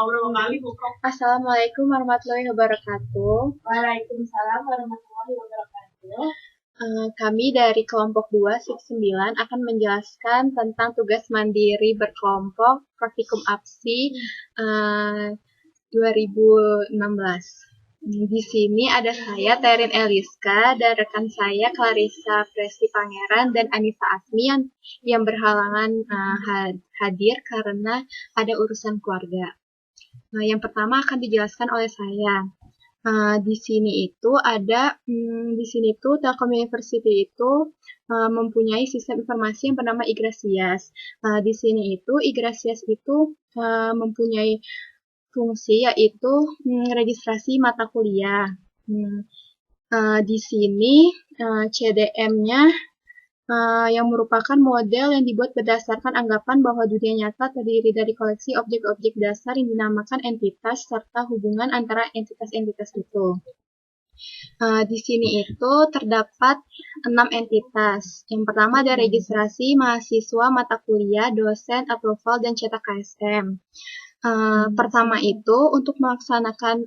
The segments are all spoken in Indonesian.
Assalamualaikum warahmatullahi wabarakatuh. Waalaikumsalam warahmatullahi wabarakatuh. Kami dari kelompok 2 Shift 9 akan menjelaskan tentang tugas mandiri berkelompok praktikum APSI 2016. Di sini ada saya, Terin Eliska, dan rekan saya, Clarissa Presti Pangeran, dan Anissa Asmi yang berhalangan hadir karena ada urusan keluarga. Yang pertama akan dijelaskan oleh saya. Di sini itu ada, Telkom University itu mempunyai sistem informasi yang bernama Igrasias. Di sini itu Igrasias itu mempunyai fungsi yaitu registrasi mata kuliah. Di sini CDM-nya yang merupakan model yang dibuat berdasarkan anggapan bahwa dunia nyata terdiri dari koleksi objek-objek dasar yang dinamakan entitas serta hubungan antara entitas-entitas itu. Di sini itu terdapat 6 entitas. Yang pertama ada registrasi mahasiswa, mata kuliah, dosen, approval, dan cetak KSM. Pertama itu untuk melaksanakan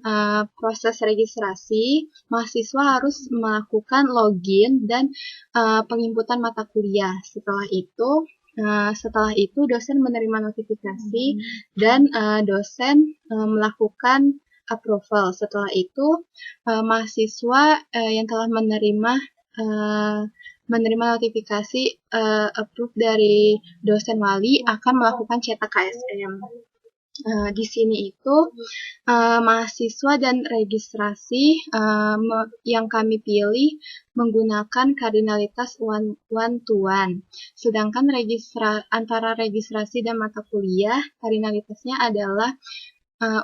proses registrasi, mahasiswa harus melakukan login dan penginputan mata kuliah. Setelah itu dosen menerima notifikasi dan dosen melakukan approval. Setelah itu mahasiswa yang telah menerima notifikasi approve dari dosen wali akan melakukan cetak KSM. Di sini itu mahasiswa dan registrasi yang kami pilih menggunakan kardinalitas one to one. Sedangkan antara registrasi dan mata kuliah kardinalitasnya adalah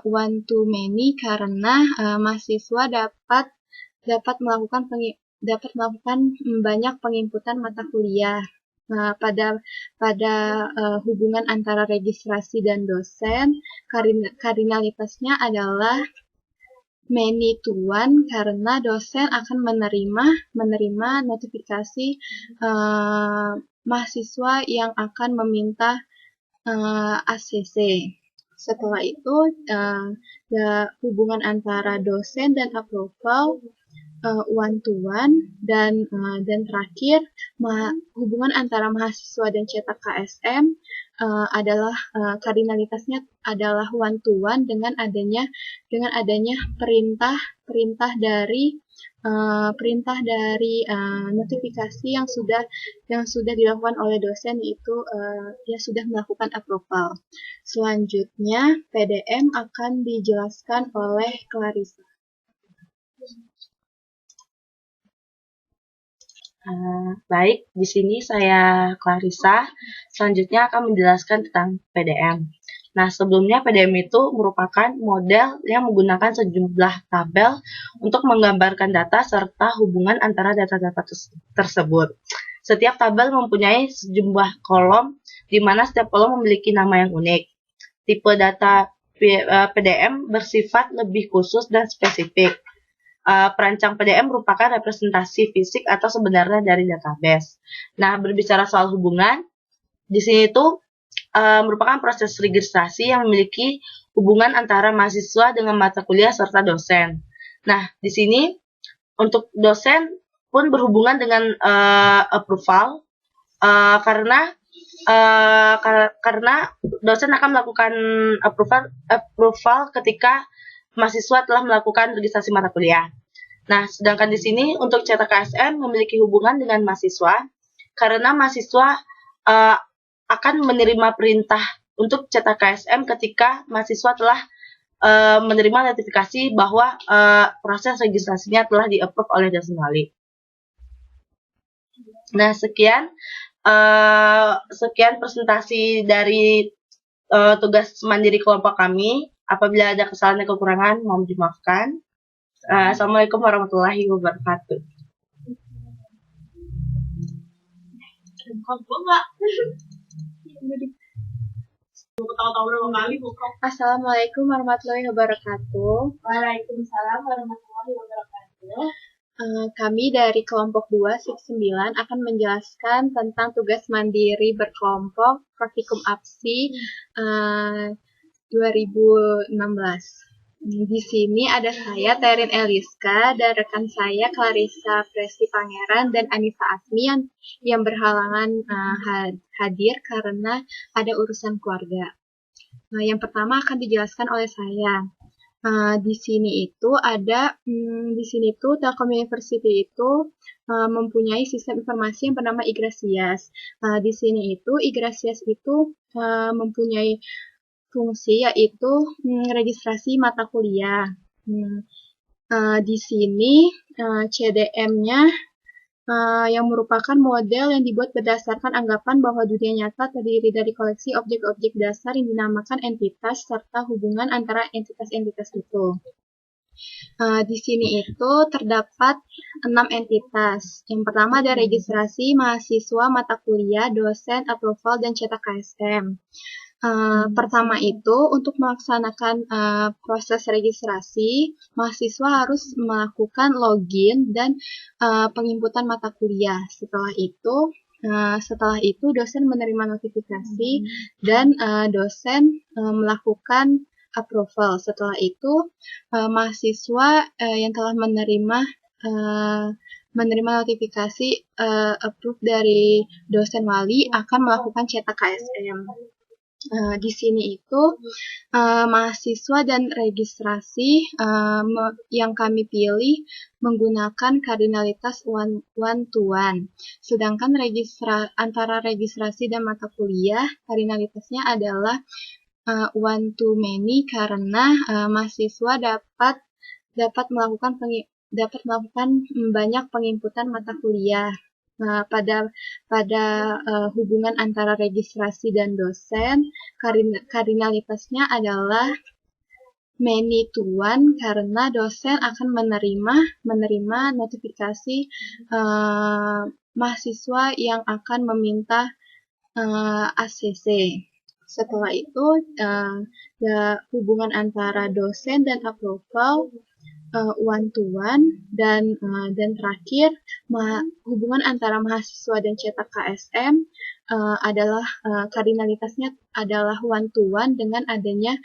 one to many karena mahasiswa dapat melakukan banyak penginputan mata kuliah. Pada hubungan antara registrasi dan dosen, kardinalitasnya adalah many to one karena dosen akan menerima notifikasi mahasiswa yang akan meminta ACC. Setelah itu hubungan antara dosen dan approval one to one dan terakhir hubungan antara mahasiswa dan cetak KSM adalah kardinalitasnya adalah one to one dengan adanya perintah dari notifikasi yang sudah dilakukan oleh dosen, yaitu dia sudah melakukan approval. Selanjutnya PDM akan dijelaskan oleh Clarissa. Baik, di sini saya Clarissa. Selanjutnya akan menjelaskan tentang PDM. Nah, sebelumnya PDM itu merupakan model yang menggunakan sejumlah tabel untuk menggambarkan data serta hubungan antara data-data tersebut. Setiap tabel mempunyai sejumlah kolom, di mana setiap kolom memiliki nama yang unik. Tipe data PDM bersifat lebih khusus dan spesifik. Perancang PDM merupakan representasi fisik atau sebenarnya dari database. Nah, berbicara soal hubungan, di sini itu merupakan proses registrasi yang memiliki hubungan antara mahasiswa dengan mata kuliah serta dosen. Nah, di sini untuk dosen pun berhubungan dengan approval karena dosen akan melakukan approval ketika mahasiswa telah melakukan registrasi mata kuliah. Nah, sedangkan di sini untuk cetak KSM memiliki hubungan dengan mahasiswa karena mahasiswa akan menerima perintah untuk cetak KSM ketika mahasiswa telah menerima notifikasi bahwa proses registrasinya telah di-approve oleh dosen wali. Nah, sekian presentasi dari tugas mandiri kelompok kami. Apabila ada kesalahan dan kekurangan, mohon dimaafkan. Assalamualaikum warahmatullahi wabarakatuh. Assalamualaikum warahmatullahi wabarakatuh. Waalaikumsalam warahmatullahi wabarakatuh. Kami dari kelompok 2 Shift 9 akan menjelaskan tentang tugas mandiri berkelompok praktikum APSI 2016. Di sini ada saya, Terin Eliska, dan rekan saya, Clarissa Presti Pangeran dan Anissa Asmi yang berhalangan hadir karena ada urusan keluarga. Yang pertama akan dijelaskan oleh saya. Di sini itu Telkom University itu mempunyai sistem informasi yang bernama Igrasias. Di sini itu Igrasias itu mempunyai fungsi yaitu registrasi mata kuliah. Di sini CDM-nya yang merupakan model yang dibuat berdasarkan anggapan bahwa dunia nyata terdiri dari koleksi objek-objek dasar yang dinamakan entitas serta hubungan antara entitas-entitas itu. Di sini itu terdapat 6 entitas. Yang pertama ada registrasi mahasiswa, mata kuliah, dosen, approval, dan cetak KSM. Pertama itu untuk melaksanakan proses registrasi, mahasiswa harus melakukan login dan penginputan mata kuliah. Setelah itu dosen menerima notifikasi dan dosen melakukan approval. Setelah itu mahasiswa yang telah menerima notifikasi approve dari dosen wali akan melakukan cetak KSM. Di sini itu mahasiswa dan registrasi yang kami pilih menggunakan kardinalitas one to one. Sedangkan antara registrasi dan mata kuliah kardinalitasnya adalah one to many karena mahasiswa dapat melakukan banyak penginputan mata kuliah. Pada hubungan antara registrasi dan dosen, kardinalitasnya adalah many to one karena dosen akan menerima notifikasi mahasiswa yang akan meminta ACC. Setelah itu hubungan antara dosen dan approval one to one dan terakhir hubungan antara mahasiswa dan cetak KSM adalah kardinalitasnya adalah one to one dengan adanya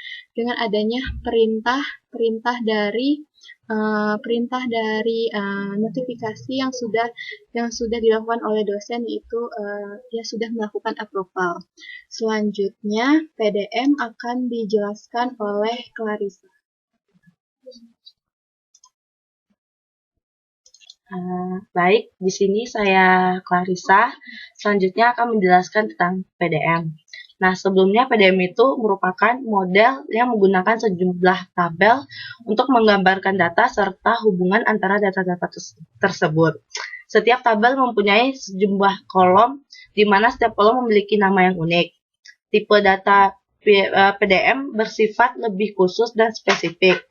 perintah dari notifikasi yang sudah dilakukan oleh dosen yaitu dia sudah melakukan approval. Selanjutnya PDM akan dijelaskan oleh Clarissa. Baik, di sini saya Clarissa. Selanjutnya akan menjelaskan tentang PDM. Nah, sebelumnya PDM itu merupakan model yang menggunakan sejumlah tabel untuk menggambarkan data serta hubungan antara data-data tersebut. Setiap tabel mempunyai sejumlah kolom, di mana setiap kolom memiliki nama yang unik. Tipe data PDM bersifat lebih khusus dan spesifik.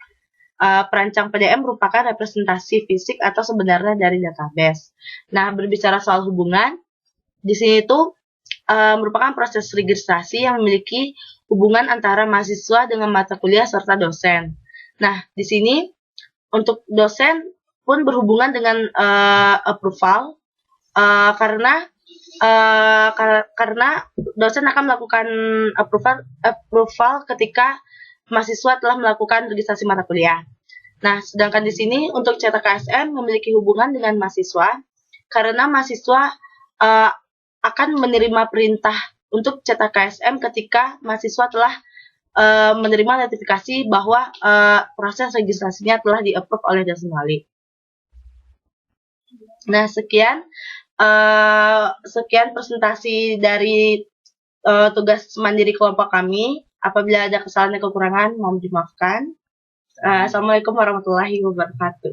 Perancang PDM merupakan representasi fisik atau sebenarnya dari database. Nah, berbicara soal hubungan, di sini itu merupakan proses registrasi yang memiliki hubungan antara mahasiswa dengan mata kuliah serta dosen. Nah, di sini untuk dosen pun berhubungan dengan approval karena dosen akan melakukan approval ketika mahasiswa telah melakukan registrasi mata kuliah. Nah, sedangkan di sini untuk cetak KSM memiliki hubungan dengan mahasiswa karena mahasiswa akan menerima perintah untuk cetak KSM ketika mahasiswa telah menerima notifikasi bahwa proses registrasinya telah di-approve oleh dosen wali. Nah, sekian presentasi dari tugas mandiri kelompok kami. Apabila ada kesalahan dan kekurangan, mohon dimaafkan. Assalamualaikum warahmatullahi wabarakatuh.